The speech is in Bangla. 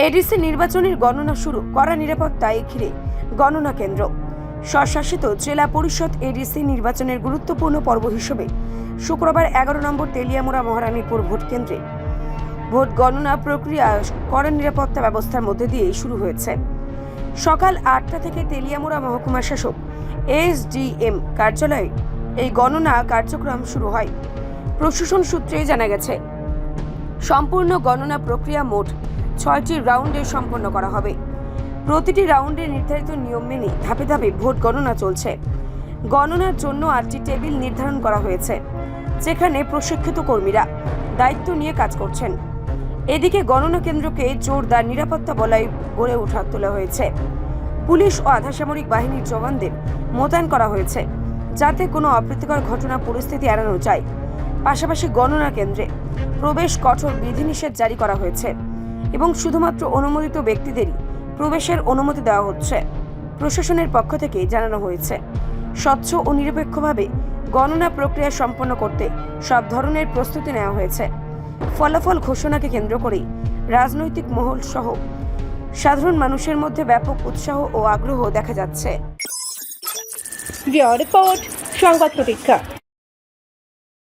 এডিসি নির্বাচনের গণনা শুরু, কড়া নিরাপত্তায় ঘিরে গণনা কেন্দ্র। স্বশাসিত জেলা পরিষদ এডিসি নির্বাচনের গুরুত্বপূর্ণ পর্ব হিসেবে শুক্রবার 11 নম্বর তেলিয়ামুড়া মহারানীপুর ভোট কেন্দ্রে ভোট গণনা প্রক্রিয়া কড়া নিরাপত্তা ব্যবস্থার মধ্যে দিয়ে শুরু হয়েছে। সকাল 8টা থেকে তেলিয়ামুড়া মহকুমা শাসক এসডিএম কার্যালয়ে এই গণনা কার্যক্রম শুরু হয়। প্রশাসন সূত্রে জানা গেছে, সম্পূর্ণ গণনা প্রক্রিয়া মোট 6টি রাউন্ডে সম্পন্ন করা হবে। প্রতিটি রাউন্ডে নির্ধারিত নিয়ম মেনে ধাপে ধাপে ভোট গণনা চলছে। গণনার জন্য 8টি টেবিল নির্ধারণ করা হয়েছে, যেখানে প্রশিক্ষিত কর্মীরা দায়িত্ব নিয়ে কাজ করছেন। এদিকে গণনা কেন্দ্রকে জোরদার নিরাপত্তা বলয় গড়ে তোলা হয়েছে। পুলিশ ও আধাসামরিক বাহিনীর জওয়ানদের মোতায়েন করা হয়েছে, যাতে কোনো অপ্রীতিকর ঘটনা পরিস্থিতি এড়ানো যায়। পাশাপাশি গণনা কেন্দ্রে প্রবেশ কঠোর বিধিনিষেধ জারি করা হয়েছে এবং শুধুমাত্র অনুমোদিত ব্যক্তিদেরই প্রবেশের অনুমতি দেওয়া হচ্ছে। প্রশাসনের পক্ষ থেকে জানানো হয়েছে, স্বচ্ছ ও নিরপেক্ষভাবে গণনা প্রক্রিয়া সম্পন্ন করতে সব ধরনের প্রস্তুতি নেওয়া হয়েছে। ফলাফল ঘোষণাকে কেন্দ্র করে রাজনৈতিক মহল সহ সাধারণ মানুষের মধ্যে ব্যাপক উৎসাহ ও আগ্রহ দেখা যাচ্ছে। রিপোর্ট সংবাদ প্রতীক্ষা।